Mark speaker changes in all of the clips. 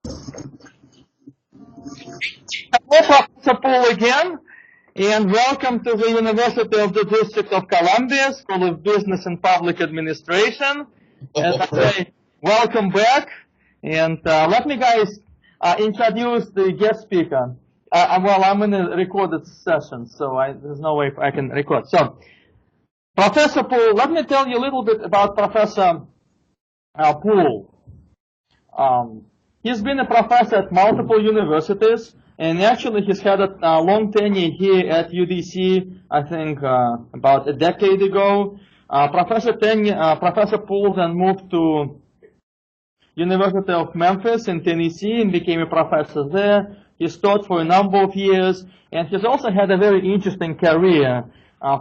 Speaker 1: Hello, Professor Poole again, and welcome to the University of the District of Columbia School of Business and Public Administration. As I say, welcome back, and let me guys introduce the guest speaker. Well, I'm in a recorded session, so there's no way I can record. So, Professor Poole, let me tell you a little bit about Professor Poole. He's been a professor at multiple universities, and actually he's had a long tenure here at UDC, I think about a decade ago. Professor Poole then moved to University of Memphis in Tennessee and became a professor there. He's taught for a number of years, and he's also had a very interesting career,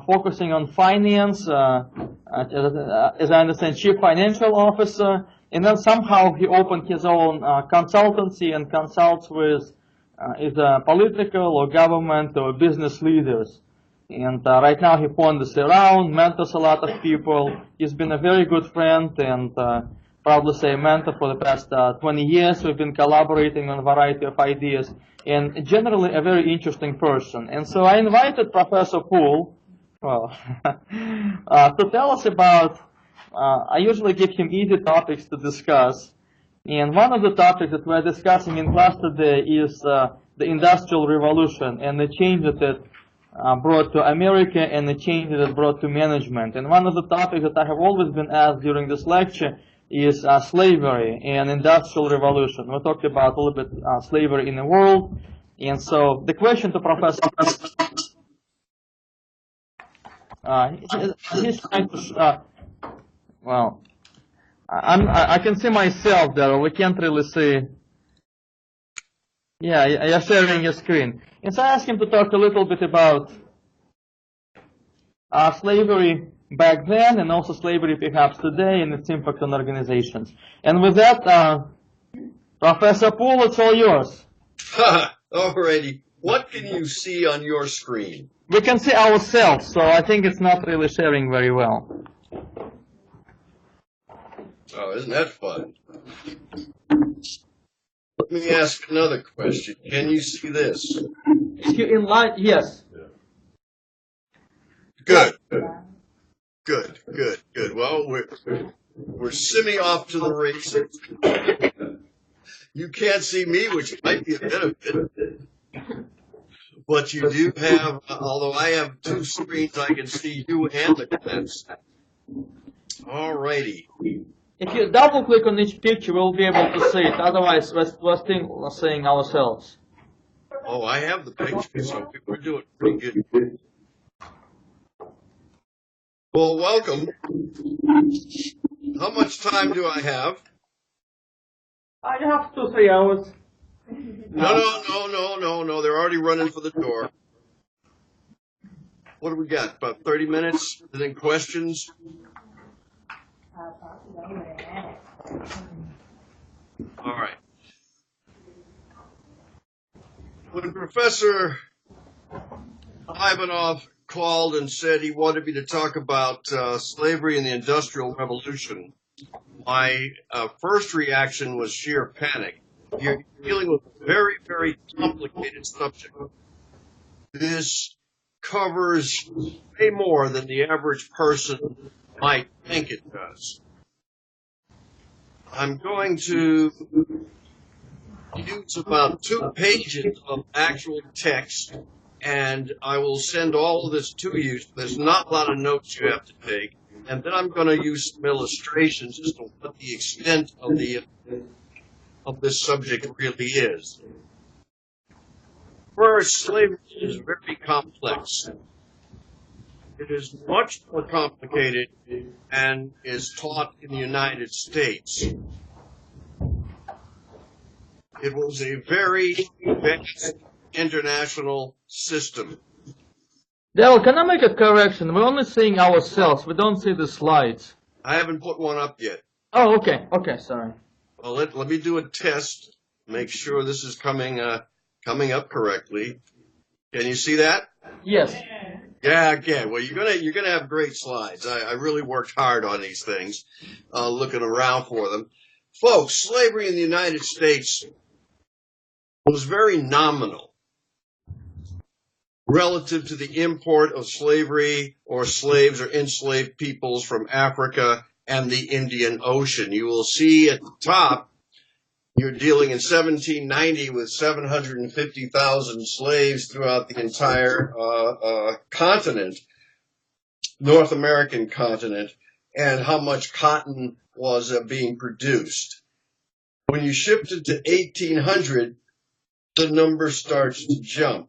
Speaker 1: focusing on finance, as I understand, chief financial officer, and then somehow he opened his own consultancy and consults with either political or government or business leaders. And right now he wanders around, mentors a lot of people. He's been a very good friend and proudly say mentor for the past 20 years. We've been collaborating on a variety of ideas, and generally a very interesting person. And so I invited Professor Poole, well, to tell us about, I usually give him easy topics to discuss. And one of the topics that we're discussing in class today is the Industrial Revolution and the change that it brought to America and the change that it brought to management. And one of the topics that I have always been asked during this lecture is slavery and Industrial Revolution. We talked about a little bit slavery in the world. And so the question to Professor, he's trying to, well, I can see myself there. We can't really see. Yeah, you're sharing your screen. And so I asked him to talk a little bit about slavery back then and also slavery perhaps today and its impact on organizations. And with that, Professor Poole, it's all yours.
Speaker 2: Alrighty. What can you see on your screen?
Speaker 1: We can see ourselves, so I think it's not really sharing very well.
Speaker 2: Oh, isn't that fun? Let me ask another question. Can you see this?
Speaker 1: In line, yes.
Speaker 2: Good. Good. Well, we're semi-off to the races. You can't see me, which might be a benefit. But you do have, although I have two screens, I can see you and the comments. All righty.
Speaker 1: If you double click on each picture, we'll be able to see it. Otherwise, we're still seeing ourselves.
Speaker 2: Oh, I have the picture, so we're doing pretty good. Well, welcome. How much time do I have?
Speaker 1: I have 2-3 hours.
Speaker 2: No. They're already running for the door. What do we got? About 30 minutes? Any questions? All right. When Professor Ivanov called and said he wanted me to talk about slavery and the Industrial Revolution, my first reaction was sheer panic. You're dealing with a very, very complicated subject. This covers way more than the average person might think it does. I'm going to use about 2 pages of actual text, and I will send all of this to you. There's not a lot of notes you have to take. And then I'm going to use some illustrations as to what the extent of this subject really is. First, slavery is very complex. It is much more complicated and is taught in the United States. It was a very vast international system.
Speaker 1: Darryl, can I make a correction? We're only seeing ourselves. We don't see the slides.
Speaker 2: I haven't put one up yet.
Speaker 1: Oh, okay. Okay, sorry.
Speaker 2: Well, let me do a test. Make sure this is coming up correctly. Can you see that?
Speaker 1: Yes.
Speaker 2: Yeah, okay. Well, you're gonna have great slides. I really worked hard on these things, looking around for them. Folks, slavery in the United States was very nominal relative to the import of slavery or slaves or enslaved peoples from Africa and the Indian Ocean. You will see at the top, you're dealing in 1790 with 750,000 slaves throughout the entire continent, North American continent, and how much cotton was being produced. When you shift it to 1800, the number starts to jump.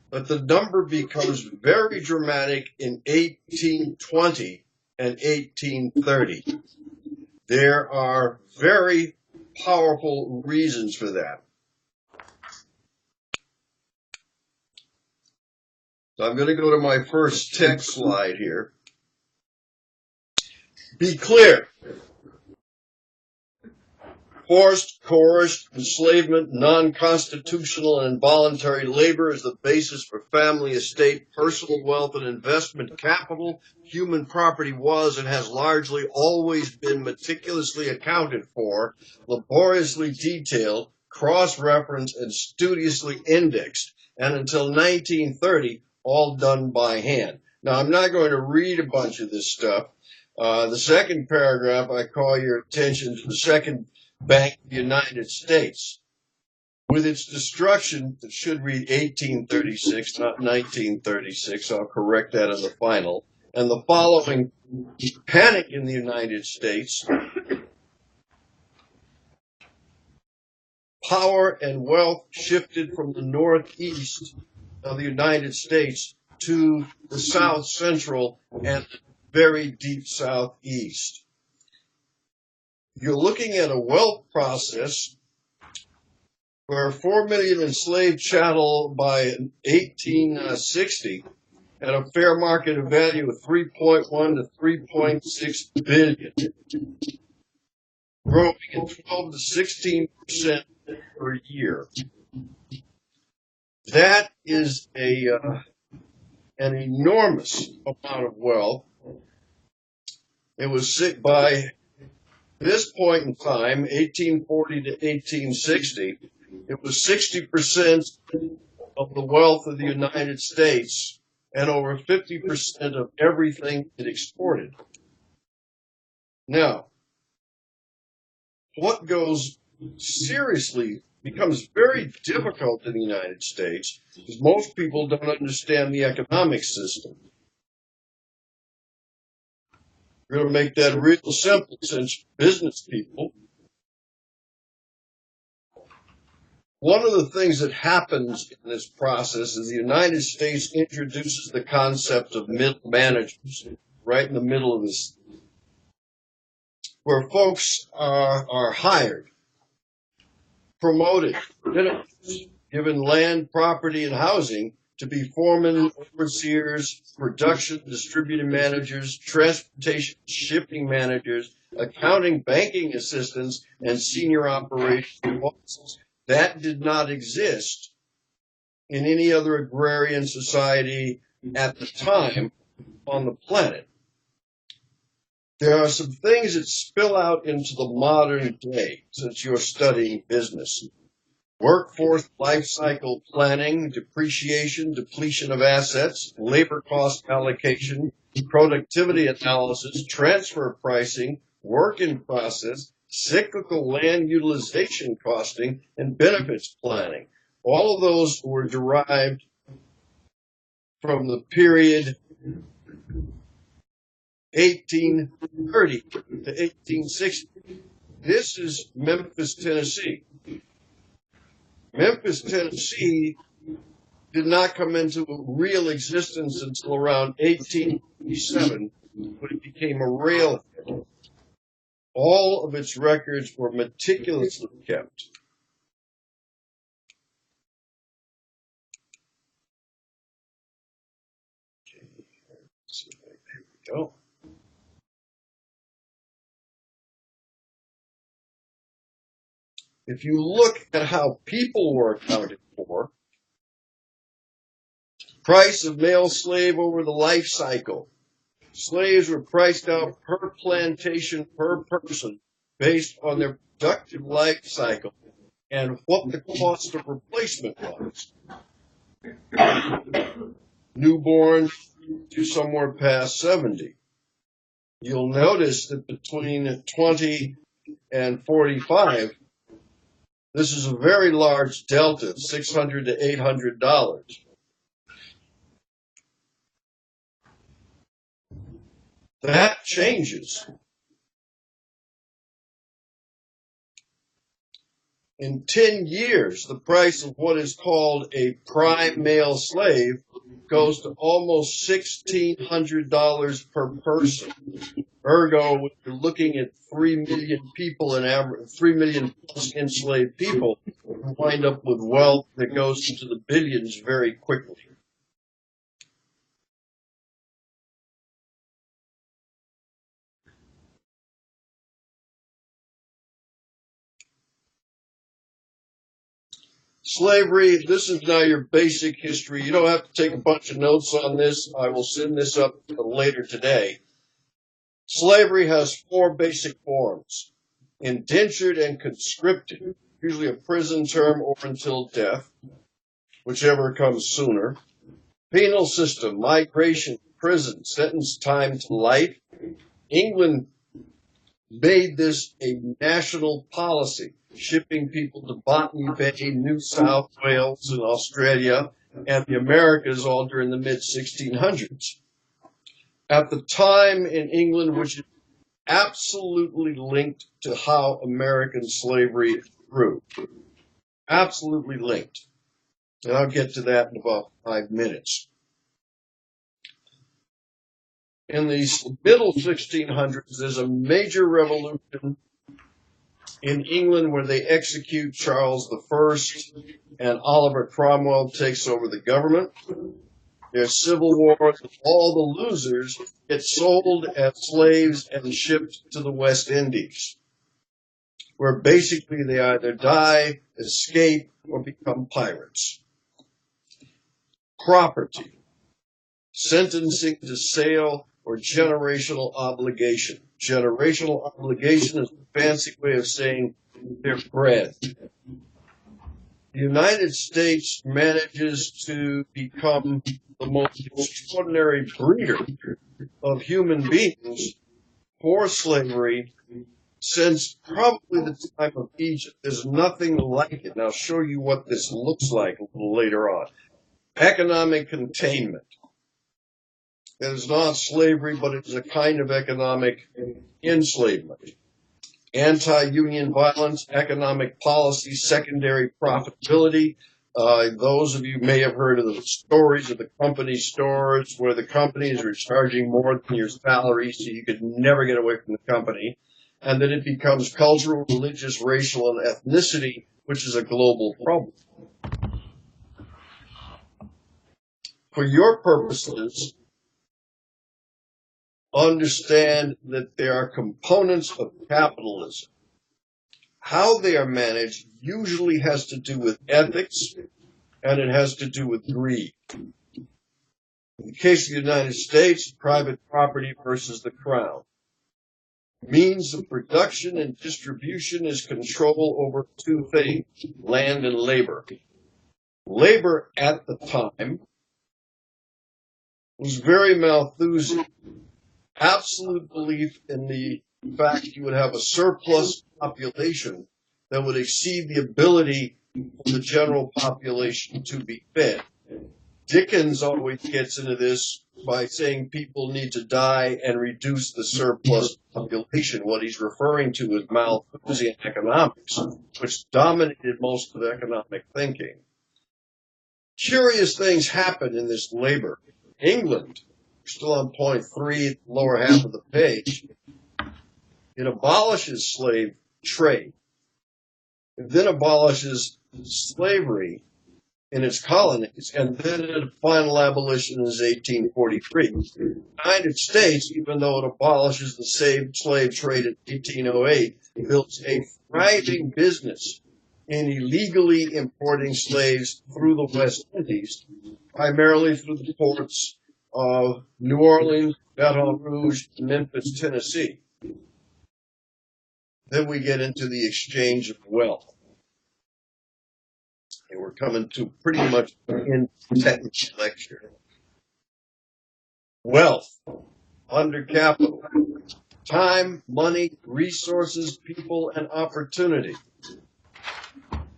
Speaker 2: But the number becomes very dramatic in 1820 and 1830. There are very powerful reasons for that. So I'm going to go to my first text slide here. Be clear. Forced, coerced, enslavement, non-constitutional and involuntary labor is the basis for family, estate, personal wealth, and investment capital. Human property was and has largely always been meticulously accounted for, laboriously detailed, cross-referenced, and studiously indexed, and until 1930, all done by hand. Now, I'm not going to read a bunch of this stuff. The second paragraph, I call your attention to the second Bank of the United States. With its destruction, it should read 1836, not 1936. I'll correct that in the final. And the following panic in the United States, power and wealth shifted from the northeast of the United States to the south central and very deep southeast. You're looking at a wealth process where 4 million enslaved chattel by 1860 at a fair market value of 3.1 to 3.6 billion, growing at 12 to 16% per year. That is an enormous amount of wealth. It was by this point in time, 1840 to 1860, it was 60% of the wealth of the United States and over 50% of everything it exported. Now, what becomes very difficult in the United States is most people don't understand the economic system. We're going to make that real simple since business people. One of the things that happens in this process is the United States introduces the concept of middle managers right in the middle of this, where folks are hired, promoted, given land, property, and housing to be foremen, overseers, production, distributing managers, transportation, shipping managers, accounting, banking assistants, and senior operations officers. That did not exist in any other agrarian society at the time on the planet. There are some things that spill out into the modern day since you're studying business. Workforce life cycle planning, depreciation, depletion of assets, labor cost allocation, productivity analysis, transfer pricing, work in process, cyclical land utilization costing, and benefits planning. All of those were derived from the period 1830 to 1860. This is Memphis, Tennessee. Memphis, Tennessee did not come into real existence until around 1857, when it became a railhead. All of its records were meticulously kept. There we go. If you look at how people were accounted for, price of male slave over the life cycle. Slaves were priced out per plantation, per person, based on their productive life cycle and what the cost of replacement was. Newborn to somewhere past 70. You'll notice that between 20 and 45, this is a very large delta, $600 to $800. That changes. In 10 years, the price of what is called a prime male slave goes to almost $1,600 per person. Ergo, you're looking at 3 million people in average, 3 million plus enslaved people, who wind up with wealth that goes into the billions very quickly. Slavery, this is now your basic history. You don't have to take a bunch of notes on this. I will send this up later today. Slavery has 4 basic forms: indentured and conscripted, usually a prison term or until death, whichever comes sooner. Penal system, migration, prison, sentence time to life. England made this a national policy, shipping people to Botany Bay, New South Wales, and Australia, and the Americas all during the mid-1600s. At the time in England, which is absolutely linked to how American slavery grew. Absolutely linked. And I'll get to that in about 5 minutes. In the middle 1600s, there's a major revolution in England where they execute Charles I, and Oliver Cromwell takes over the government. There's civil wars, and all the losers get sold as slaves and shipped to the West Indies, where basically they either die, escape, or become pirates. Property, sentencing to sale, or generational obligation. Generational obligation is a fancy way of saying they're bred. The United States manages to become the most extraordinary breeder of human beings for slavery since probably the time of Egypt. There's nothing like it. And I'll show you what this looks like a little later on. Economic containment. It is not slavery, but it is a kind of economic enslavement. Anti-union violence, economic policy, secondary profitability. Those of you may have heard of the stories of the company stores where the companies are charging more than your salary so you could never get away from the company. And then it becomes cultural, religious, racial, and ethnicity, which is a global problem. For your purposes, understand that there are components of capitalism. How they are managed usually has to do with ethics, and it has to do with greed. In the case of the United States, private property versus the crown. Means of production and distribution is control over 2 things, land and labor. Labor at the time was very Malthusian. Absolute belief in the fact you would have a surplus population that would exceed the ability for the general population to be fed. Dickens always gets into this by saying people need to die and reduce the surplus population. What he's referring to is Malthusian economics, which dominated most of economic thinking. Curious things happen in this labor. England, still on point 3, lower half of the page, it abolishes slave trade. It then abolishes slavery in its colonies, and then its final abolition is 1843. The United States, even though it abolishes the slave trade in 1808, builds a thriving business in illegally importing slaves through the West Indies, primarily through the ports of New Orleans, Baton Rouge, and Memphis, Tennessee. Then we get into the exchange of wealth. We're coming to pretty much in technical lecture. Wealth under capital. Time, money, resources, people, and opportunity.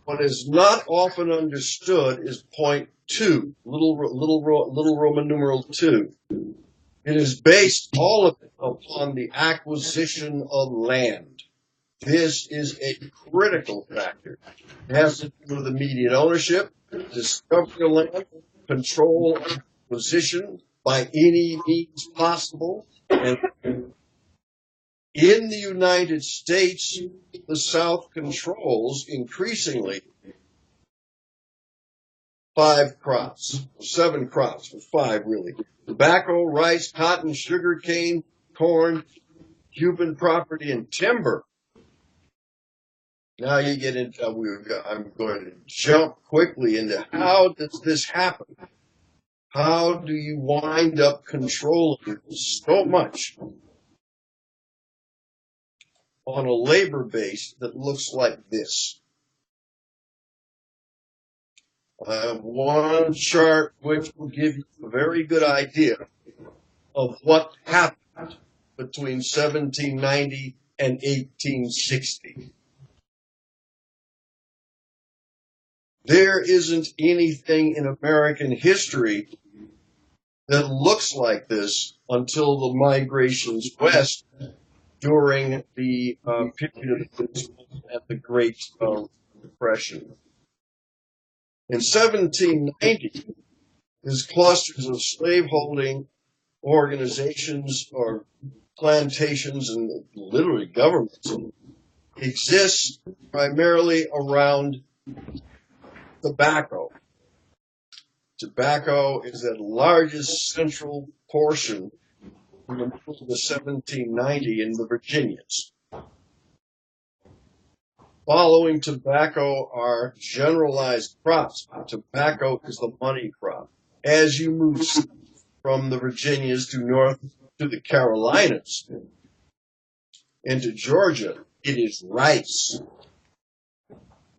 Speaker 2: What is not often understood is point 2, little Roman numeral 2. It is based, all of it, upon the acquisition of land. This is a critical factor. It has to do with immediate ownership, discovery of land, control, acquisition by any means possible. And in the United States, the South controls increasingly 7 crops, but 5 really. Tobacco, rice, cotton, sugar cane, corn, Cuban property, and timber. Now you get into, I'm going to jump quickly into how does this happen? How do you wind up controlling so much on a labor base that looks like this? I have one chart which will give you a very good idea of what happened between 1790 and 1860. There isn't anything in American history that looks like this until the migrations west during the period of the Great Depression. In 1790, these clusters of slaveholding organizations or plantations and literally governments exist primarily around tobacco. Tobacco is the largest central portion in the middle of the 1790 in the Virginias. Following tobacco are generalized crops. Tobacco is the money crop. As you move from the Virginias to north to the Carolinas into Georgia, it is rice.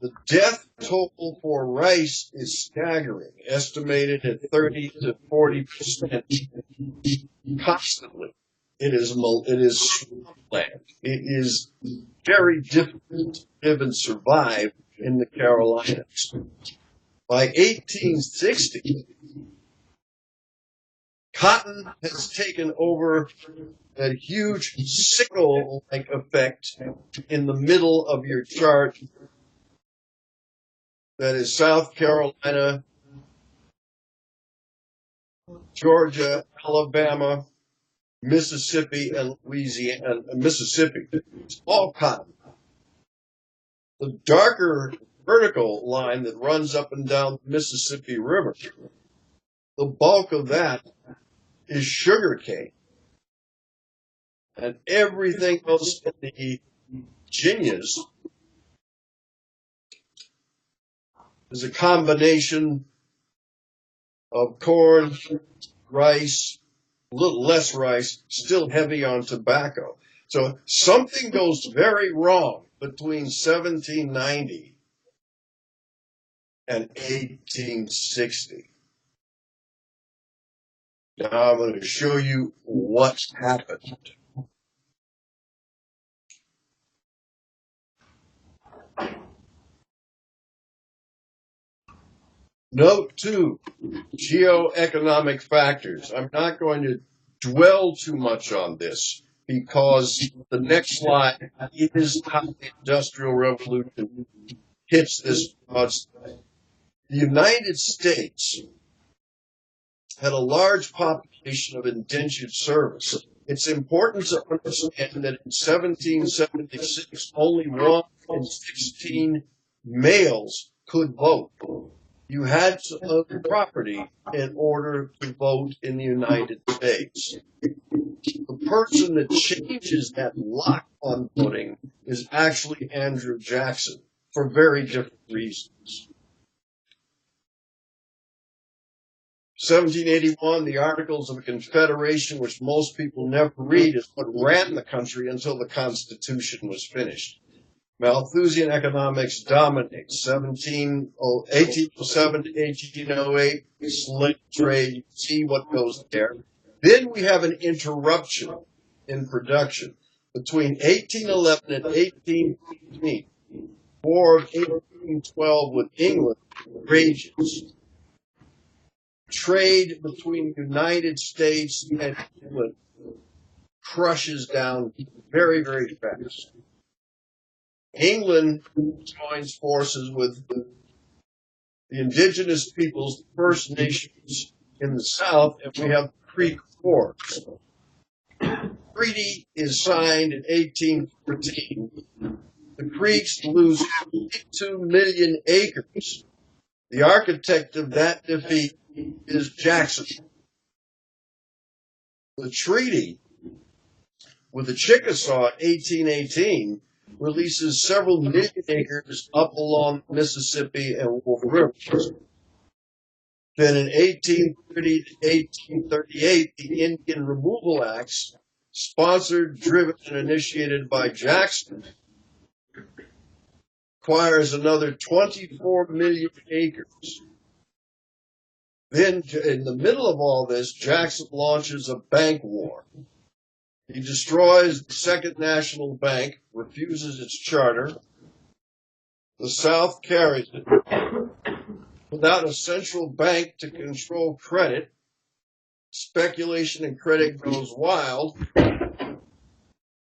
Speaker 2: The death toll for rice is staggering, estimated at 30 to 40% constantly. It is swampland. It is very difficult to live and survive in the Carolinas. By 1860, cotton has taken over that huge sickle-like effect in the middle of your chart. That is South Carolina, Georgia, Alabama, Mississippi, and Louisiana, Mississippi. It's all cotton. The darker vertical line that runs up and down the Mississippi River, the bulk of that is sugar cane. And everything else in the Virginias is a combination of corn, rice, a little less rice, still heavy on tobacco. So something goes very wrong between 1790 and 1860. Now I'm going to show you what happened. Note 2, geoeconomic factors. I'm not going to dwell too much on this because the next slide is how the Industrial Revolution hits this. The United States had a large population of indentured service. It's important to understand that in 1776, only 1 in 16 males could vote. You had to own property in order to vote in the United States. The person that changes that lock on voting is actually Andrew Jackson for very different reasons. 1781, the Articles of Confederation, which most people never read, is what ran the country until the Constitution was finished. Malthusian economics dominates. 1807 to 1808, slave trade. You see what goes there. Then we have an interruption in production between 1811 and 1815. War of 1812 with England rages. Trade between the United States and England crushes down very, very fast. England joins forces with the indigenous peoples, the First Nations in the South, and we have the Creek Wars. The treaty is signed in 1814. The Creeks lose 52 million acres. The architect of that defeat is Jackson. The treaty with the Chickasaw in 1818 releases several million acres up along Mississippi and Wolf Rivers. Then in 1830 to 1838, the Indian Removal Acts, sponsored, driven, and initiated by Jackson, acquires another 24 million acres. Then, in the middle of all this, Jackson launches a bank war. He destroys the Second National Bank, refuses its charter. The South carries it. Without a central bank to control credit, speculation and credit goes wild. And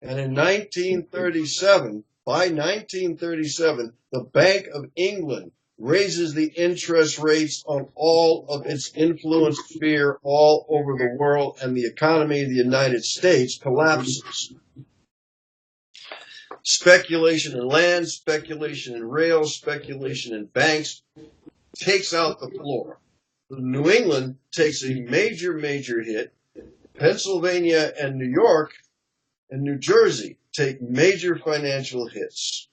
Speaker 2: in 1937, by 1937, the Bank of England raises the interest rates on all of its influence sphere all over the world, and the economy of the United States collapses. Speculation in land, speculation in rail, speculation in banks takes out the floor. New England takes a major, major hit. Pennsylvania and New York and New Jersey take major financial hits.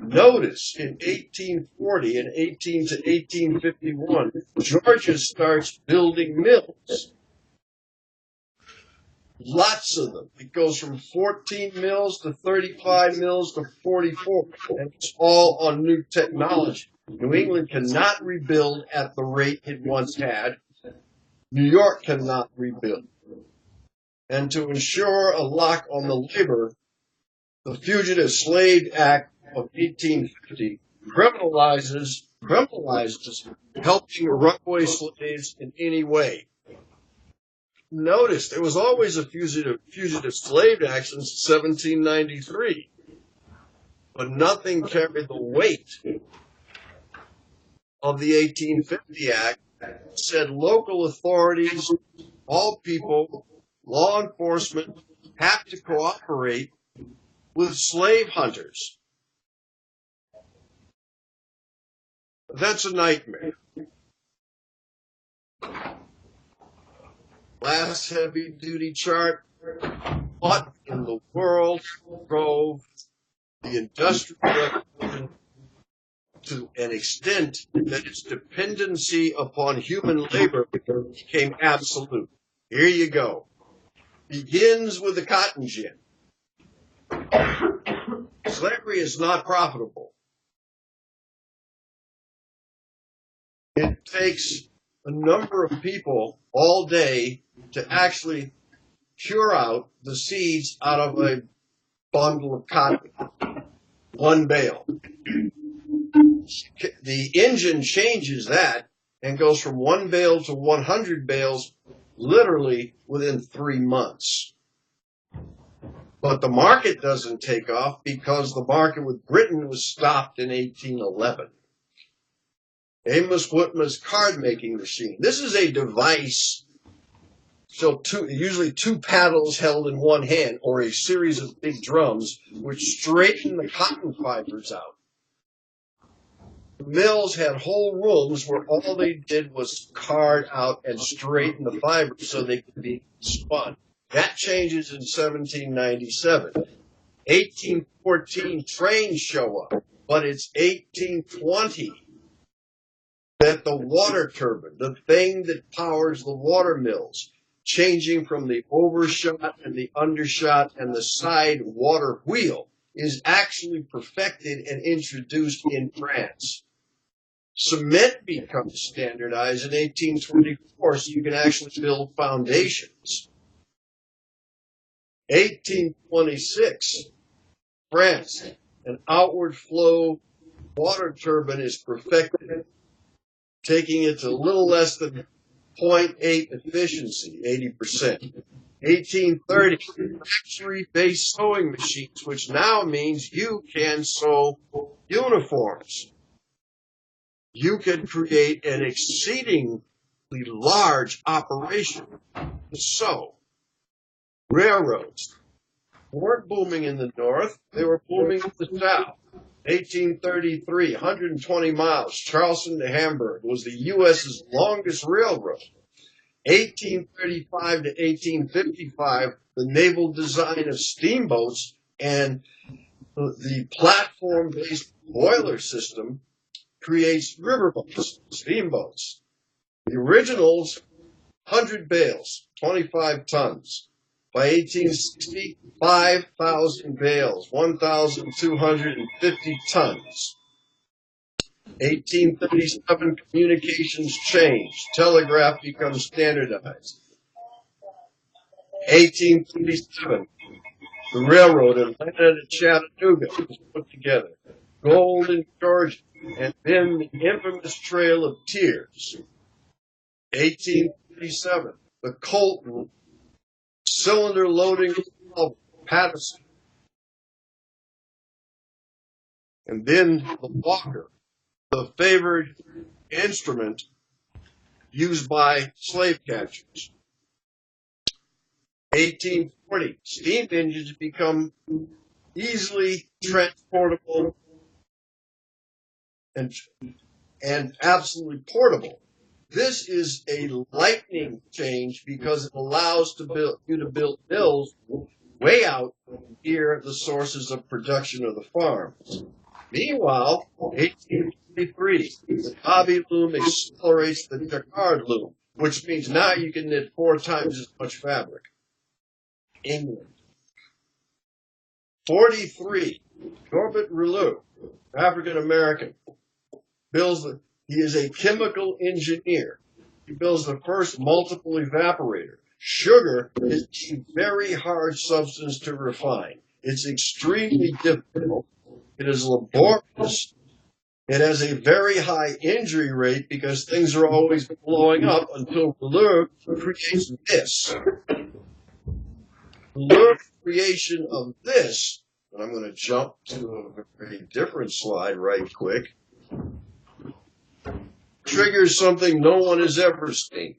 Speaker 2: Notice in 1840 and 18 to 1851, Georgia starts building mills. Lots of them. It goes from 14 mills to 35 mills to 44, and it's all on new technology. New England cannot rebuild at the rate it once had. New York cannot rebuild. And to ensure a lock on the labor, the Fugitive Slave Act of 1850 criminalizes helping runaway slaves in any way. Notice there was always a fugitive slave act since 1793, but nothing carried the weight of the 1850 Act. It said local authorities, all people, law enforcement have to cooperate with slave hunters. That's a nightmare. Last heavy-duty chart. What in the world drove the Industrial Revolution to an extent that its dependency upon human labor became absolute? Here you go. Begins with the cotton gin. Slavery is not profitable. It takes a number of people all day to actually cure out the seeds out of a bundle of cotton, one bale. The engine changes that and goes from one bale to 100 bales literally within 3 months. But the market doesn't take off because the market with Britain was stopped in 1811. Amos Whitman's card-making machine. This is a device, so usually two paddles held in one hand, or a series of big drums, which straighten the cotton fibers out. The mills had whole rooms where all they did was card out and straighten the fibers so they could be spun. That changes in 1797. 1814, trains show up, but it's 1820 that the water turbine, the thing that powers the water mills, changing from the overshot and the undershot and the side water wheel, is actually perfected and introduced in France. Cement becomes standardized in 1824, so you can actually build foundations. 1826, France, an outward flow water turbine is perfected, taking it to a little less than 0.8 efficiency, 80%. 1830, factory-based sewing machines, which now means you can sew uniforms. You can create an exceedingly large operation to sew. Railroads weren't booming in the north, they were booming in the south. 1833, 120 miles, Charleston to Hamburg, was the U.S.'s longest railroad. 1835 to 1855, the naval design of steamboats and the platform-based boiler system creates riverboats, steamboats. The originals, 100 bales, 25 tons. By 1860, 5,000 bales, 1,250 tons. 1837, communications changed. Telegraph becomes standardized. 1837, the railroad in Atlanta to Chattanooga was put together. Gold in Georgia, and then the infamous Trail of Tears. 1837, the Colton cylinder loading of Patterson. And then the Walker, the favored instrument used by slave catchers. 1840, steam engines become easily transportable and absolutely portable. This is a lightning change because it allows you to build mills way out near the sources of production of the farms. Meanwhile, 1853, the hobby loom accelerates the jacquard loom, which means now you can knit 4 times as much fabric. England. 43, Norbert Rouleau, African-American, he is a chemical engineer. He builds the first multiple evaporator. Sugar is a very hard substance to refine. It's extremely difficult. It is laborious. It has a very high injury rate because things are always blowing up until Rouleau creates this. Rouleau's creation of this, and I'm going to jump to a very different slide right quick, triggers something no one has ever seen.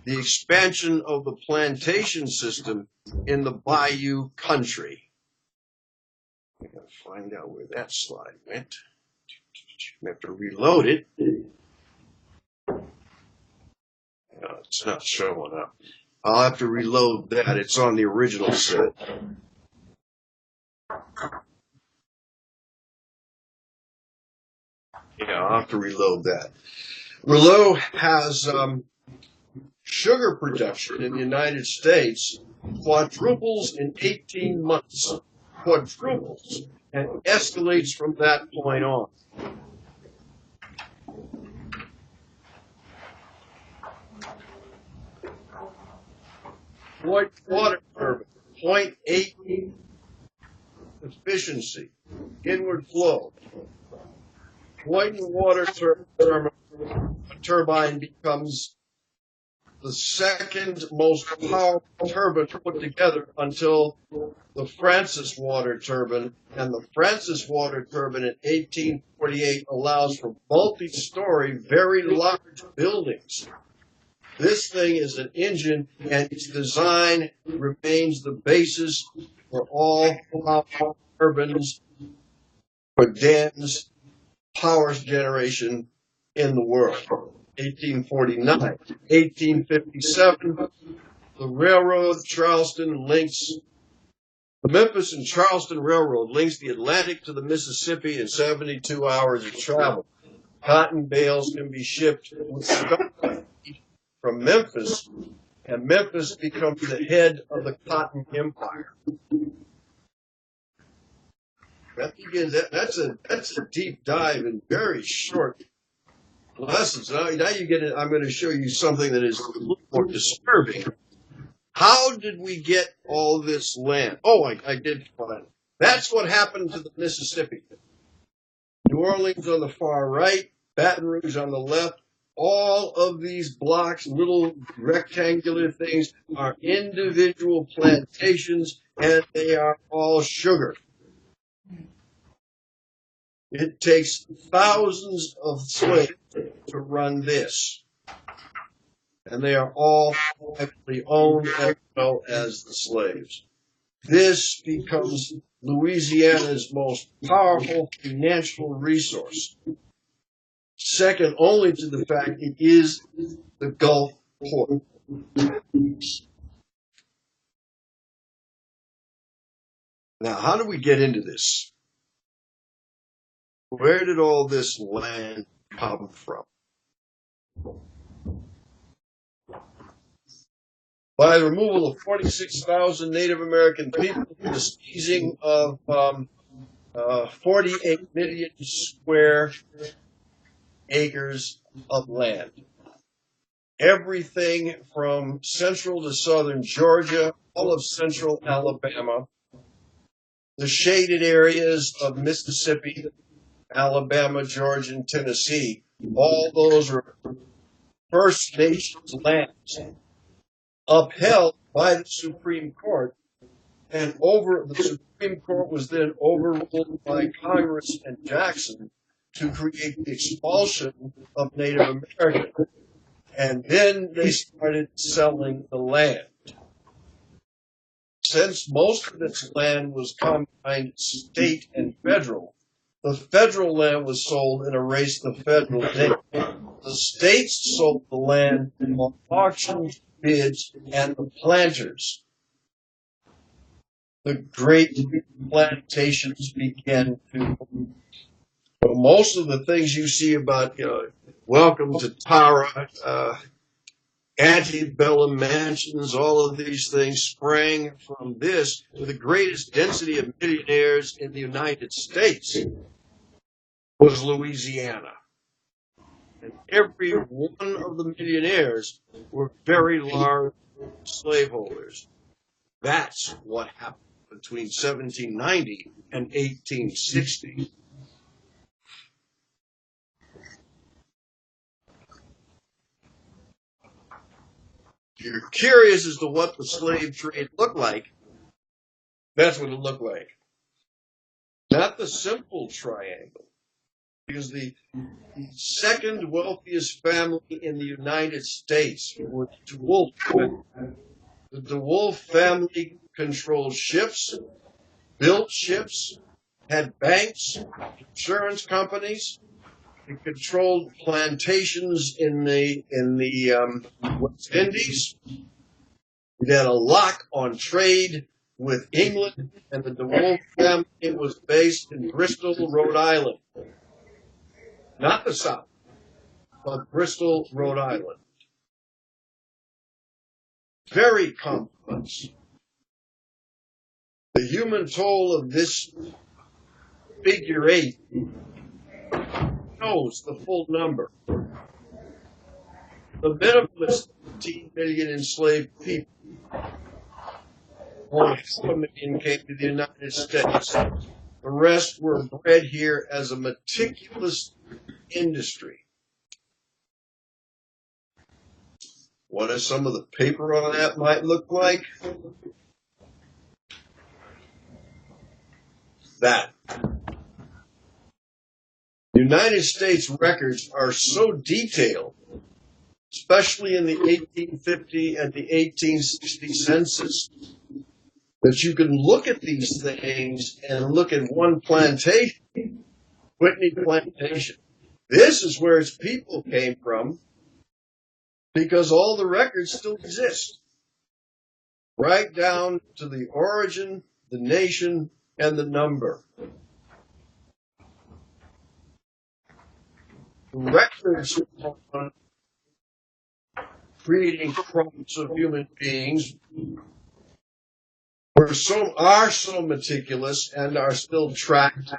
Speaker 2: The expansion of the plantation system in the Bayou country. I gotta find out where that slide went. I have to reload it. No, it's not showing up. I'll have to reload that. It's on the original set. Yeah, I'll have to reload that. Rouleau has sugar production in the United States quadruples in 18 months. Quadruples. And escalates from that point on. White water turbine, 0.8 efficiency, inward flow. White water turbine becomes the second most powerful turbine put together until the Francis water turbine, and the Francis water turbine in 1848 allows for multi-story, very large buildings. This thing is an engine, and its design remains the basis for all power turbines, for dams, power generation in the world. 1849. 1857, the railroad Charleston links, the Memphis and Charleston Railroad links the Atlantic to the Mississippi in 72 hours of travel. Cotton bales can be shipped with from Memphis and Memphis becomes the head of the Cotton Empire. That's a deep dive in very short lessons. Now you get it. I'm going to show you something that is a little more disturbing. How did we get all this land? Oh, I did find it. That's what happened to the Mississippi. New Orleans on the far right, Baton Rouge on the left. All of these blocks, little rectangular things, are individual plantations, and they are all sugar. It takes thousands of slaves to run this. And they are all privately owned as well as the slaves. This becomes Louisiana's most powerful financial resource, second only to the fact it is the Gulf port. Now, how do we get into this? Where did all this land come from? By the removal of 46,000 Native American people, the seizing of 48 million square acres of land. Everything from central to southern Georgia, all of central Alabama, the shaded areas of Mississippi, Alabama, Georgia, and Tennessee, all those are First Nations lands upheld by the Supreme Court, and the Supreme Court was then overruled by Congress and Jackson to create the expulsion of Native Americans. And then they started selling the land. Since most of this land was combined state and federal, the federal land was sold and erased the federal name. The states sold the land on auctions, bids, and the planters. The great plantations began to. Most of the things you see about, welcome to Tara, antebellum mansions, all of these things sprang from this. The greatest density of millionaires in the United States was Louisiana. And every one of the millionaires were very large slaveholders. That's what happened between 1790 and 1860. If you're curious as to what the slave trade looked like, that's what it looked like. Not the simple triangle. Because the second wealthiest family in the United States were the DeWolf family. The DeWolf family controlled ships, built ships, had banks, insurance companies. It controlled plantations in the West Indies. It had a lock on trade with England, and the DeWolf family was based in Bristol, Rhode Island. Not the South, but Bristol, Rhode Island. Very complex. The human toll of this figure 8 knows the full number. The minimum is 15 million enslaved people. More than 4 million came to the United States. The rest were bred here as a meticulous industry. What does some of the paper on that might look like? That. United States records are so detailed, especially in the 1850 and the 1860 census, that you can look at these things and look at one plantation, Whitney Plantation. This is where its people came from, because all the records still exist, right down to the origin, the nation, and the number. Records on creating crops of human beings, are so meticulous and are still tracked,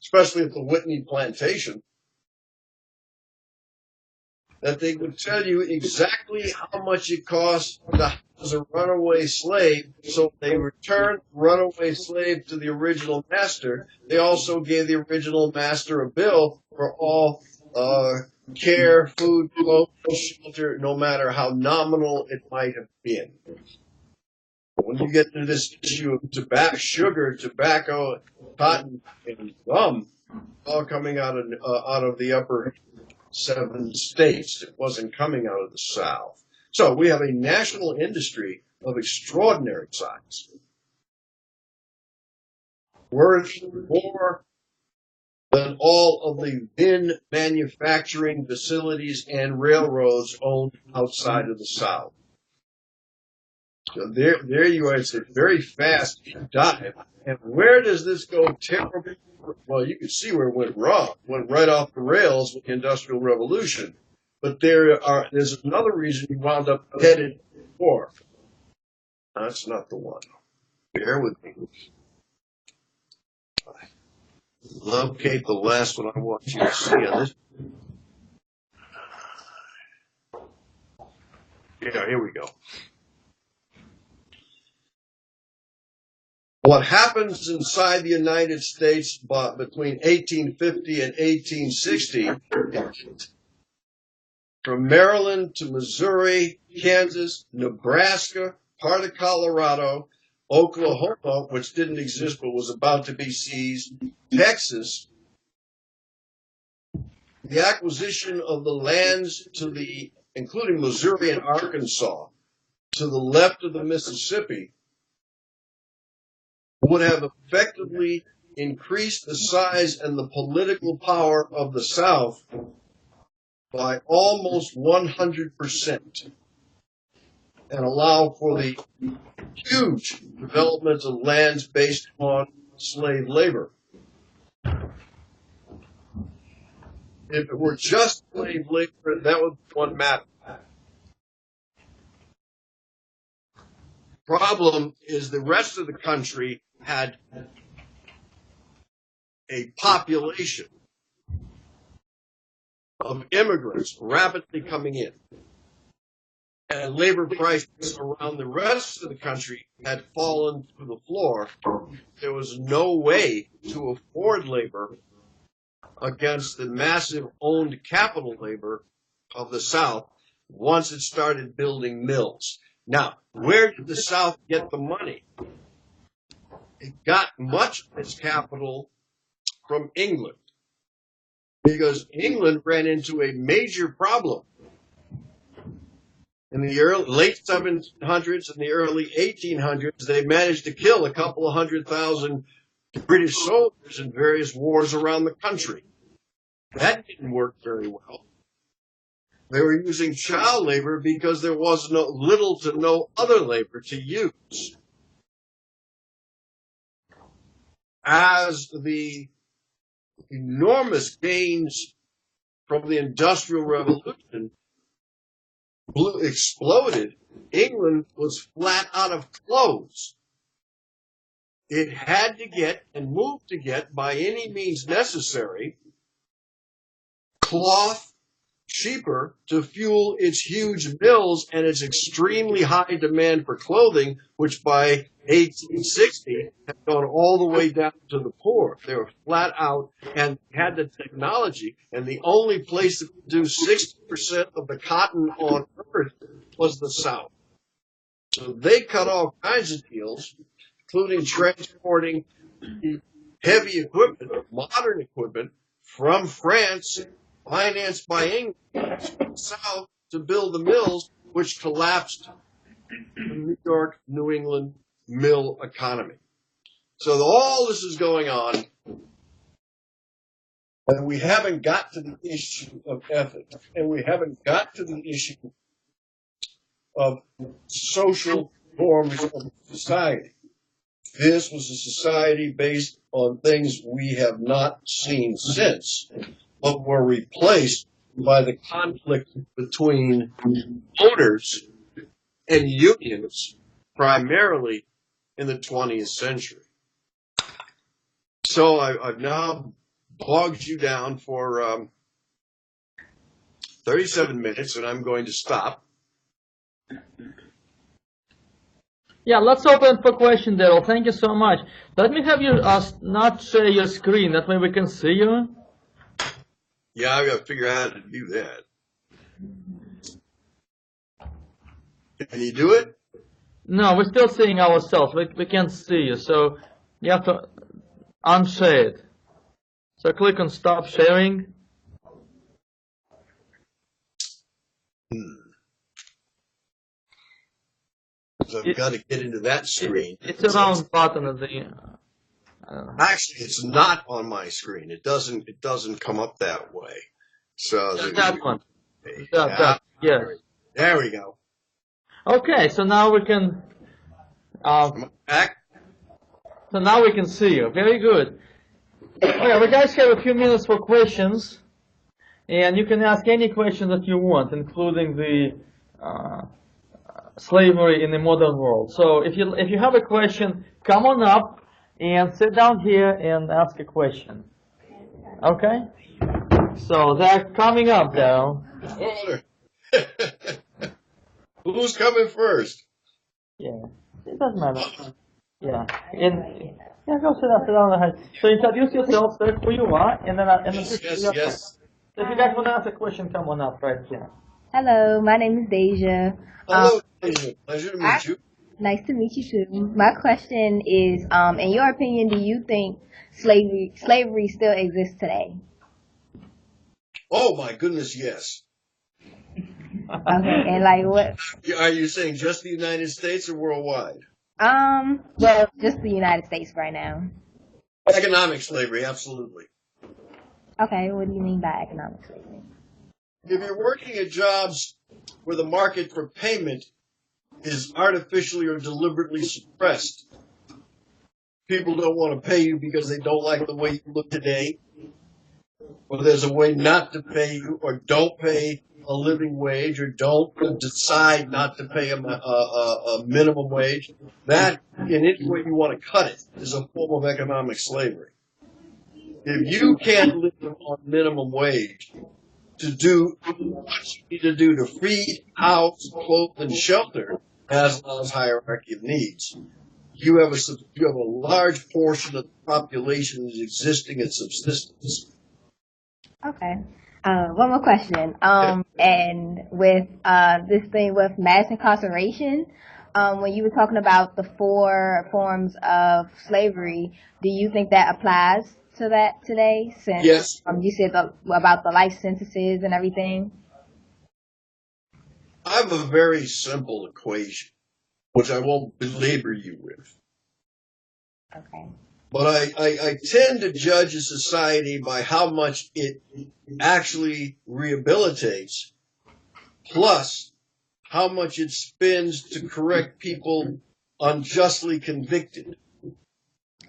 Speaker 2: especially at the Whitney plantation, that they would tell you exactly how much it costs to house a runaway slave. So they returned the runaway slave to the original master. They also gave the original master a bill for all care, food, clothes, shelter, no matter how nominal it might have been. When you get to this issue of tobacco, sugar, tobacco, cotton, and gum, all coming out of the upper 7 states. It wasn't coming out of the South. So we have a national industry of extraordinary size, worth more than all of the then manufacturing facilities and railroads owned outside of the South. So there you are. It's a very fast dive. And where does this go terribly? Well, you can see where it went wrong. It went right off the rails with the Industrial Revolution. But there's another reason you wound up headed for. That's not the one. Bear with me. Locate the last one I want you to see on this. Yeah, here we go. What happens inside the United States between 1850 and 1860, from Maryland to Missouri, Kansas, Nebraska, part of Colorado, Oklahoma, which didn't exist but was about to be seized, Texas, the acquisition of the lands including Missouri and Arkansas, to the left of the Mississippi, would have effectively increased the size and the political power of the South by almost 100% and allow for the huge development of lands based on slave labor. If it were just slave labor, that would be one matter. Problem is the rest of the country had a population of immigrants rapidly coming in. And labor prices around the rest of the country had fallen to the floor. There was no way to afford labor against the massive owned capital labor of the South once it started building mills. Now, where did the South get the money? It got much of its capital from England, because England ran into a major problem. In the late 1700s and the early 1800s, they managed to kill a couple of 100,000 British soldiers in various wars around the country. That didn't work very well. They were using child labor because there was little to no other labor to use. As the enormous gains from the Industrial Revolution exploded, England was flat out of clothes. It had to get, and moved to get, by any means necessary, cloth cheaper to fuel its huge mills and its extremely high demand for clothing, which by 1860 had gone all the way down to the poor. They were flat out and had the technology, and the only place that could do 60% of the cotton on earth was the South. So they cut all kinds of deals, including transporting heavy equipment, modern equipment, from France, financed by England, to the South to build the mills, which collapsed the New York, New England mill economy. So all this is going on, and we haven't got to the issue of ethics, and we haven't got to the issue of social forms of society. This was a society based on things we have not seen since. but were replaced by the conflict between owners and unions, primarily in the 20th century. So I've now bogged you down for 37 minutes, and I'm going to stop.
Speaker 1: Yeah, let's open for question, Darryl. Thank you so much. Let me have you not share your screen. That way we can see you.
Speaker 2: Yeah, I've got to figure out how to do that. Can you do it?
Speaker 1: No, we're still seeing ourselves. We can't see you, so you have to unshare it. So click on stop sharing.
Speaker 2: So I've got to get into that screen.
Speaker 1: It's a round button at the.
Speaker 2: Actually, it's not on my screen. It doesn't come up that way. So
Speaker 1: that one. That, yes.
Speaker 2: There we go.
Speaker 1: Okay, so now we can.
Speaker 2: Back.
Speaker 1: So now we can see you. Very good. Okay, we guys have a few minutes for questions, and you can ask any question that you want, including the slavery in the modern world. So if you have a question, come on up and sit down here and ask a question. Okay? So they're coming up, Darryl.
Speaker 2: Who's coming first?
Speaker 1: Yeah, it doesn't matter. Yeah, go sit down. So introduce yourself, say who you are, and then
Speaker 2: Yes.
Speaker 1: So if you guys want to ask a question, come on up right here.
Speaker 3: Hello, my name is Deja.
Speaker 2: Hello, Deja. Pleasure to meet you.
Speaker 3: Nice to meet you too. My question is, in your opinion, do you think slavery still exists today?
Speaker 2: Oh my goodness, yes.
Speaker 3: Okay, and like what?
Speaker 2: Are you saying just the United States or worldwide?
Speaker 3: Well, just the United States right now.
Speaker 2: Economic slavery, absolutely.
Speaker 3: Okay, what do you mean by economic slavery?
Speaker 2: If you're working at jobs where the market for payment is artificially or deliberately suppressed, people don't want to pay you because they don't like the way you look today, or there's a way not to pay you, or don't pay a living wage, or don't decide not to pay a minimum wage, that, in any way you want to cut it, is a form of economic slavery. If you can't live on minimum wage to do what you need to do to feed, house, clothe, and shelter Maslow's hierarchy of needs, you have a large portion of the population that is existing at subsistence.
Speaker 3: Okay. One more question. And with this thing with mass incarceration, when you were talking about the 4 forms of slavery, do you think that applies to that today? Since
Speaker 2: yes.
Speaker 3: You said about the life sentences and everything.
Speaker 2: I have a very simple equation, which I won't belabor you with.
Speaker 3: Okay.
Speaker 2: But I tend to judge a society by how much it actually rehabilitates, plus how much it spends to correct people unjustly convicted.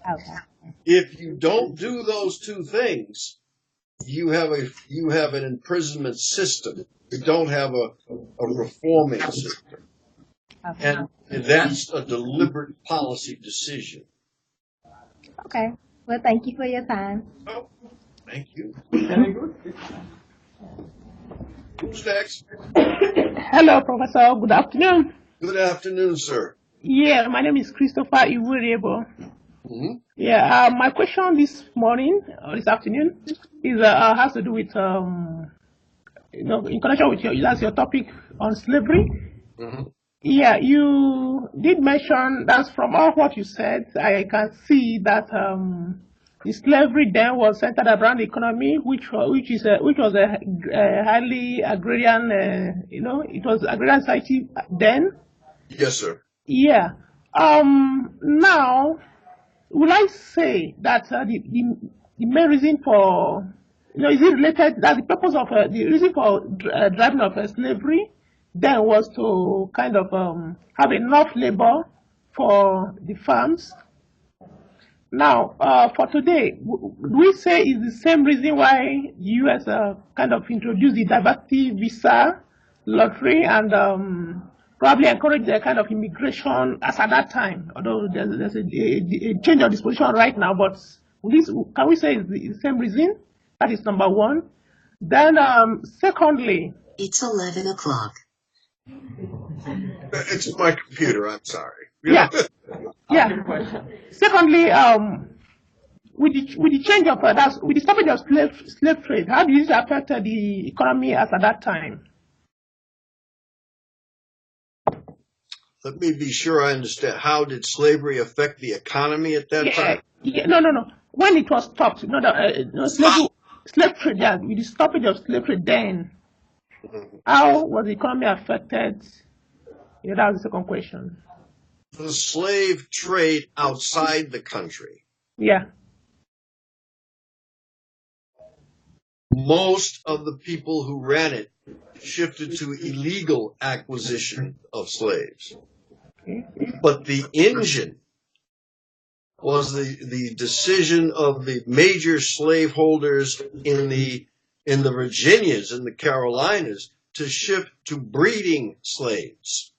Speaker 3: Okay.
Speaker 2: If you don't do those two things, you have an imprisonment system. You don't have a reforming system.
Speaker 3: Okay.
Speaker 2: And that's a deliberate policy decision.
Speaker 3: Okay. Well, thank you for your time.
Speaker 2: Oh, thank you.
Speaker 1: Very good.
Speaker 2: Who's next?
Speaker 4: Hello, Professor. Good afternoon.
Speaker 2: Good afternoon, sir.
Speaker 4: Yeah, my name is Christopher Iwuriebo.
Speaker 2: Mm-hmm.
Speaker 4: Yeah, my question this morning or this afternoon is has to do with in connection with your topic on slavery.
Speaker 2: Mm-hmm.
Speaker 4: Yeah, you did mention that from all what you said, I can see that the slavery then was centered around the economy, which was a highly agrarian, it was agrarian society then.
Speaker 2: Yes, sir.
Speaker 4: Yeah. Now, will I say that the main reason for, is it related that the purpose of the reason for driving of slavery then was to kind of have enough labor for the farms, Now, for today, do we say is the same reason why the U.S. Kind of introduced the diversity visa lottery and probably encourage the kind of immigration as at that time? Although there's a change of disposition right now, but can we say it's the same reason? That is number one. Then, secondly,
Speaker 5: it's 11 o'clock.
Speaker 2: It's my computer. I'm sorry.
Speaker 4: Yeah. Yeah. Secondly, with the change of with the stoppage of slave trade, how did this affect the economy as at that time?
Speaker 2: Let me be sure I understand. How did slavery affect the economy at that time?
Speaker 4: Yeah. No. When it was stopped, slave trade. Yeah, with the stoppage of slave trade, then how was the economy affected? Yeah, that was the second question.
Speaker 2: The slave trade outside the country.
Speaker 4: Yeah.
Speaker 2: Most of the people who ran it shifted to illegal acquisition of slaves. But the engine was the decision of the major slaveholders in the Virginias and the Carolinas to shift to breeding slaves.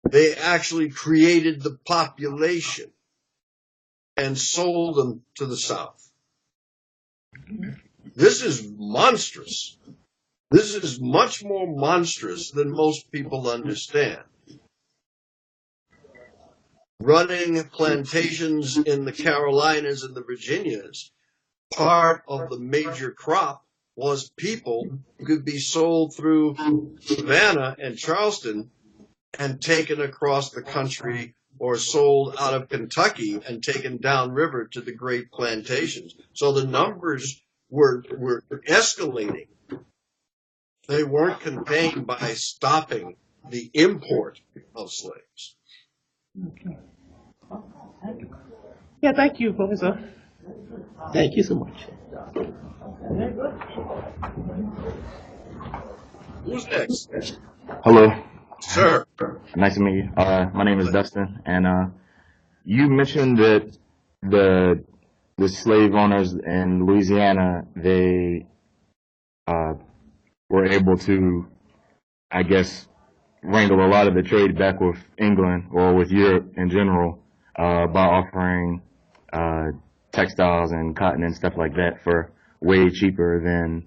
Speaker 2: They actually created the population and sold them to the South. This is monstrous. This is much more monstrous than most people understand. Running plantations in the Carolinas and the Virginias, part of the major crop was people who could be sold through Savannah and Charleston and taken across the country, or sold out of Kentucky and taken downriver to the great plantations. So the numbers were escalating. They weren't contained by stopping the import of slaves.
Speaker 4: Okay. Yeah, thank you, Professor. Thank you so much.
Speaker 2: Who's next?
Speaker 6: Hello.
Speaker 2: Sir.
Speaker 6: Nice to meet you. My name is Dustin, and you mentioned that the slave owners in Louisiana, they were able to, I guess, wrangle a lot of the trade back with England or with Europe in general by offering textiles and cotton and stuff like that for way cheaper than,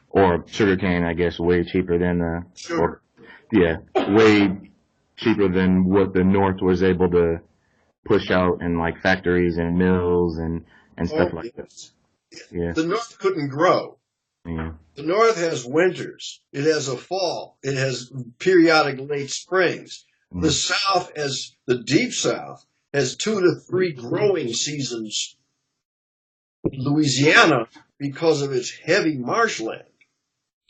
Speaker 6: or sugarcane, I guess, way cheaper than
Speaker 2: Sure.
Speaker 6: Way cheaper than what the North was able to push out in like factories and mills and stuff like that. Yeah.
Speaker 2: The North couldn't grow.
Speaker 6: Yeah.
Speaker 2: The North has winters. It has a fall. It has periodic late springs. The South, the deep South, has 2 to 3 growing seasons. Louisiana, because of its heavy marshland,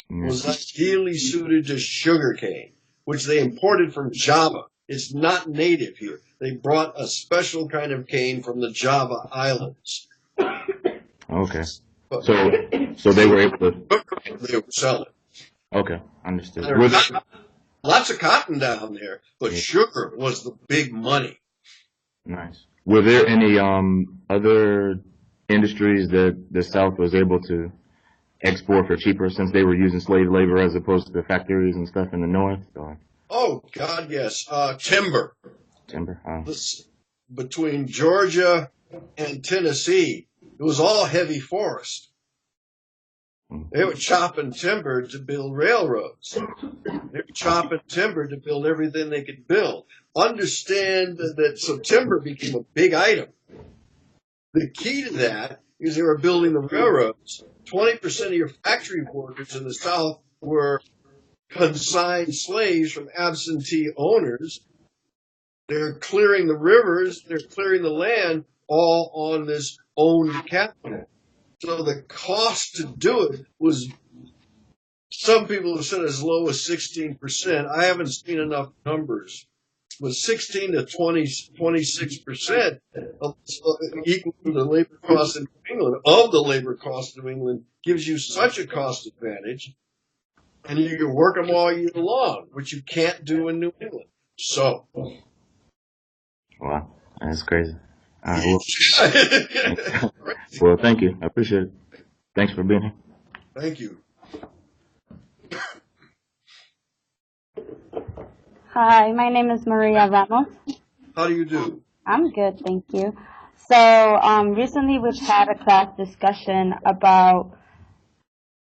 Speaker 2: was ideally suited to sugarcane, which they imported from Java. It's not native here. They brought a special kind of cane from the Java Islands.
Speaker 6: Okay. So they were able to.
Speaker 2: They were selling.
Speaker 6: Okay, understood.
Speaker 2: Lots of cotton down there, but sugar was the big money.
Speaker 6: Nice. Were there any other industries that the South was able to export for cheaper since they were using slave labor as opposed to the factories and stuff in the North? Or?
Speaker 2: Oh, God, yes. Timber.
Speaker 6: Timber?
Speaker 2: Between Georgia and Tennessee, it was all heavy forest. They were chopping timber to build railroads. They were chopping timber to build everything they could build. Understand that so timber became a big item. The key to that is they were building the railroads. 20% of your factory workers in the South were consigned slaves from absentee owners. They're clearing the rivers, they're clearing the land, all on this owned capital. So the cost to do it was, some people have said as low as 16%. I haven't seen enough numbers. But 16 to 26% equal to the labor cost in New England, of the labor cost of England, gives you such a cost advantage. And you can work them all year long, which you can't do in New England. So.
Speaker 6: Wow, that's crazy. All right. Well, thank you. I appreciate it. Thanks for being here.
Speaker 2: Thank you.
Speaker 5: Hi, my name is Maria Ramos.
Speaker 2: How do you do?
Speaker 5: I'm good, thank you. So recently we've had a class discussion about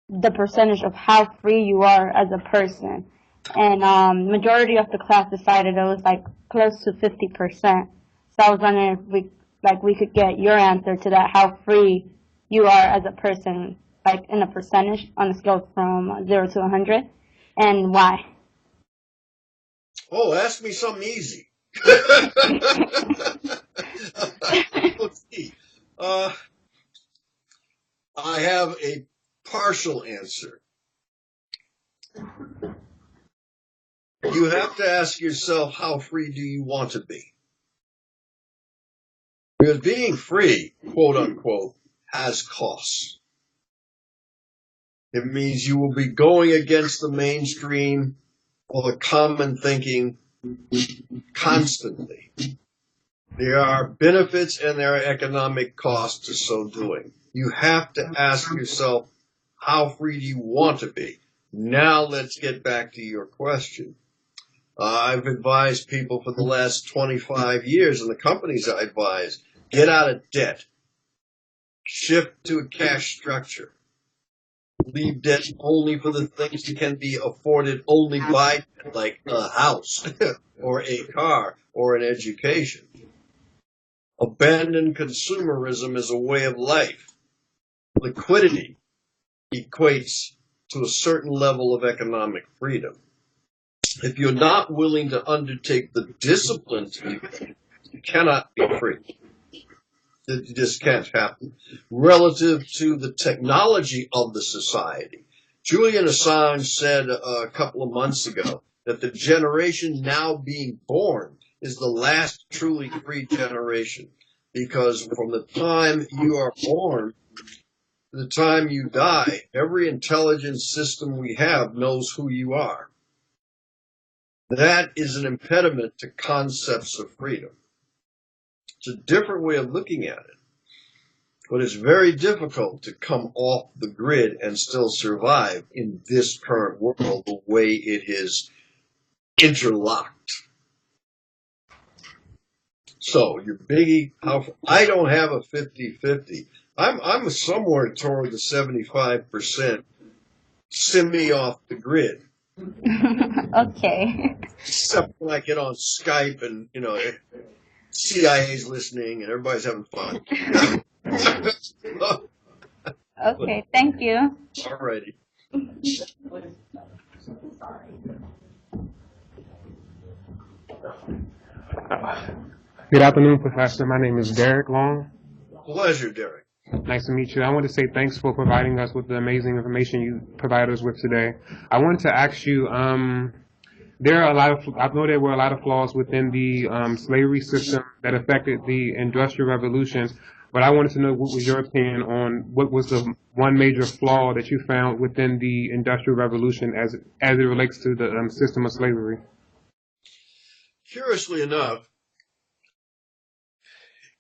Speaker 5: the percentage of how free you are as a person. And majority of the class decided it was like close to 50%. So I was wondering if we could get your answer to that, how free you are as a person, like in a percentage on a scale from 0 to 100, and why.
Speaker 2: Oh, ask me something easy. Let's see. I have a partial answer. You have to ask yourself, how free do you want to be? Because being free, quote unquote, has costs. It means you will be going against the mainstream or the common thinking constantly. There are benefits and there are economic costs to so doing. You have to ask yourself, how free do you want to be? Now let's get back to your question. I've advised people for the last 25 years, and the companies I advise, get out of debt, shift to a cash structure, leave debt only for the things that can be afforded only by debt, like a house or a car or an education. Abandon consumerism as a way of life. Liquidity equates to a certain level of economic freedom. If you're not willing to undertake the discipline to do that, you cannot be free. It just can't happen. Relative to the technology of the society, Julian Assange said a couple of months ago that the generation now being born is the last truly free generation, because from the time you are born to the time you die, every intelligence system we have knows who you are. That is an impediment to concepts of freedom. It's a different way of looking at it, but it's very difficult to come off the grid and still survive in this current world the way it is interlocked. So your biggie, I don't have a 50-50. I'm somewhere toward the 75% semi off the grid.
Speaker 5: Okay.
Speaker 2: Except when I get on Skype and, CIA's listening and everybody's having fun.
Speaker 5: Okay, thank you.
Speaker 2: All righty.
Speaker 7: Good afternoon, Professor. My name is Derek Long.
Speaker 2: Pleasure, Derek.
Speaker 7: Nice to meet you. I want to say thanks for providing us with the amazing information you provided us with today. I wanted to ask you, I know there were a lot of flaws within the slavery system that affected the Industrial Revolution, but I wanted to know what was your opinion on what was the one major flaw that you found within the Industrial Revolution as it relates to the system of slavery.
Speaker 2: Curiously enough,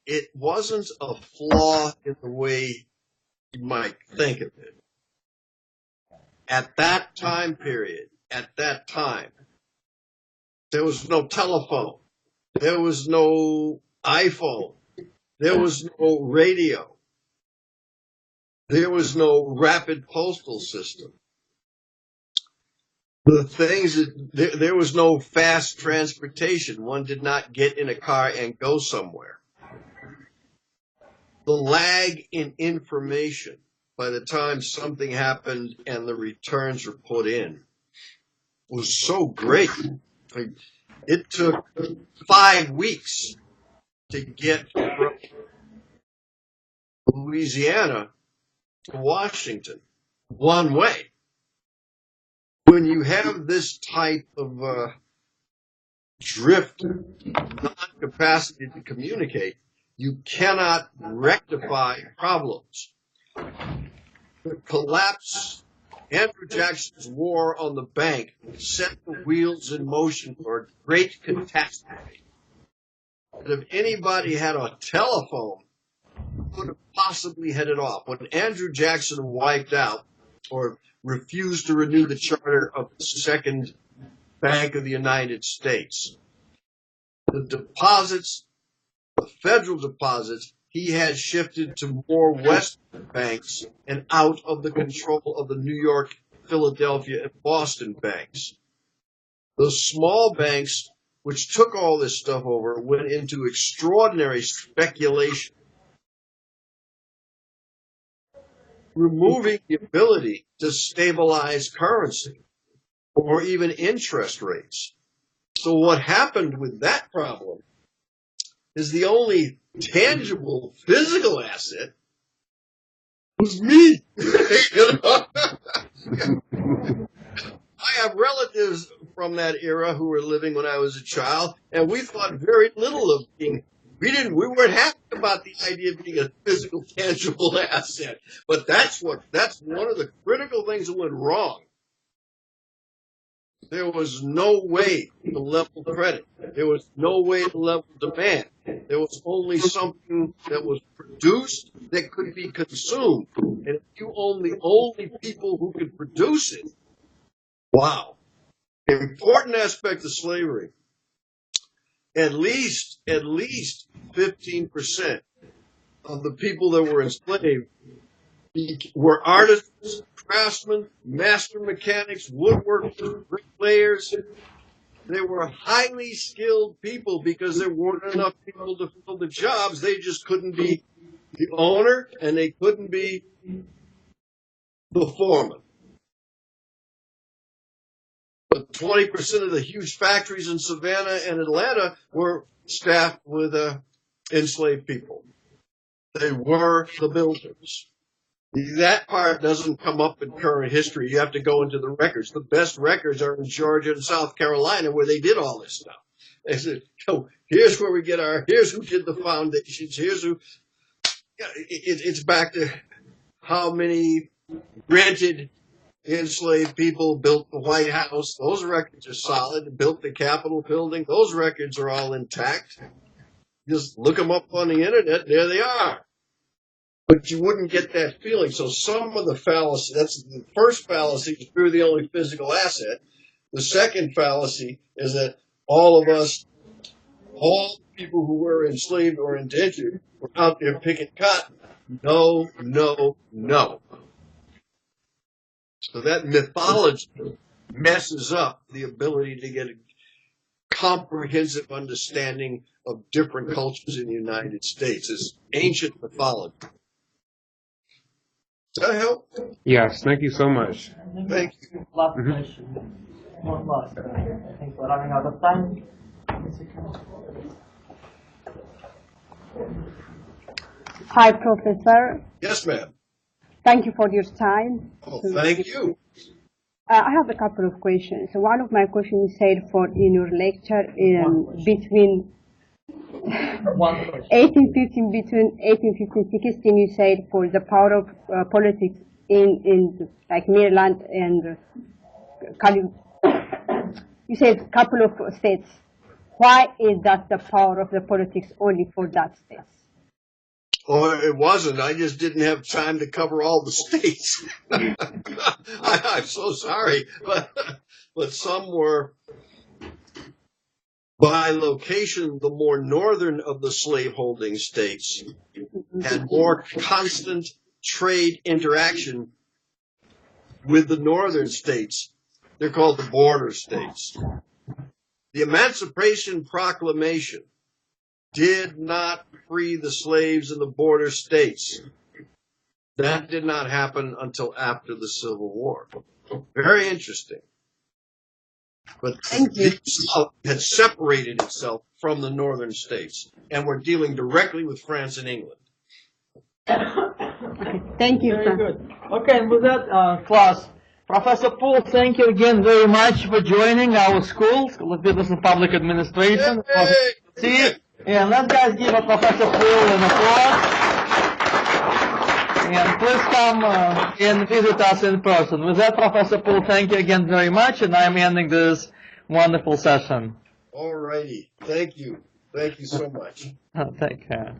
Speaker 2: it wasn't a flaw in the way you might think of it. At that time period, there was no telephone. There was no iPhone. There was no radio. There was no rapid postal system. There was no fast transportation. One did not get in a car and go somewhere. The lag in information by the time something happened and the returns were put in was so great. It took 5 weeks to get from Louisiana to Washington one way. When you have this type of drift, non-capacity to communicate, you cannot rectify problems. The collapse, Andrew Jackson's war on the bank set the wheels in motion for a great catastrophe. that if anybody had a telephone, could have possibly headed off. When Andrew Jackson wiped out or refused to renew the charter of the Second Bank of the United States, the deposits, the federal deposits, he had shifted to more Western banks and out of the control of the New York, Philadelphia, and Boston banks. Those small banks, which took all this stuff over, went into extraordinary speculation, removing the ability to stabilize currency or even interest rates. So what happened with that problem is the only tangible physical asset was me. You know? I have relatives from that era who were living when I was a child, and we thought very little of being. We weren't happy about the idea of being a physical, tangible asset. But that's one of the critical things that went wrong. There was no way to level credit. There was no way to level demand. There was only something that was produced that could be consumed. And if you own the only people who could produce it, wow. Important aspect of slavery. At least 15% of the people that were enslaved were artisans, craftsmen, master mechanics, woodworkers, bricklayers. They were highly skilled people because there weren't enough people to fill the jobs. They just couldn't be the owner and they couldn't be the foreman. But 20% of the huge factories in Savannah and Atlanta were staffed with enslaved people. They were the builders. That part doesn't come up in current history. You have to go into the records. The best records are in Georgia and South Carolina where they did all this stuff. They said, oh, here's where we get here's who did the foundations, here's who. It's back to how many rented enslaved people built the White House. Those records are solid. Built the Capitol building. Those records are all intact. Just look them up on the internet. There they are. But you wouldn't get that feeling. So some of the fallacy, that's the first fallacy, is we're the only physical asset. The second fallacy is that all of us, all people who were enslaved or indentured, were out there picking cotton. No, no, no. So that mythology messes up the ability to get a comprehensive understanding of different cultures in the United States. It's ancient mythology. Does that help?
Speaker 7: Yes, thank you so much.
Speaker 2: Thank you.
Speaker 1: Last question. One last. I think we're running out of time.
Speaker 8: Hi, Professor.
Speaker 2: Yes, ma'am.
Speaker 8: Thank you for your time.
Speaker 2: Oh, thank you.
Speaker 8: I have a couple of questions. So one of my questions you said in your lecture between 1815 between 1815 16, you said for the power of politics in like Maryland and you said a couple of states. Why is that the power of the politics only for that states?
Speaker 2: Oh, it wasn't. I just didn't have time to cover all the states. I'm so sorry, but some were by location. The more northern of the slaveholding states had more constant trade interaction with the northern states. They're called the border states. The Emancipation Proclamation did not free the slaves in the border states. That did not happen until after the Civil War. Very interesting. But the South had separated itself from the northern states, and we're dealing directly with France and England.
Speaker 8: Okay, thank you.
Speaker 1: Very good. Okay, and with that, class, Professor Poole, thank you again very much for joining our school of Business and Public Administration. See, and let's guys give Professor Poole an applause. And please come and visit us in person. With that, Professor Poole, thank you again very much, and I'm ending this wonderful session.
Speaker 2: All righty. Thank you. Thank you so much.
Speaker 1: Take care.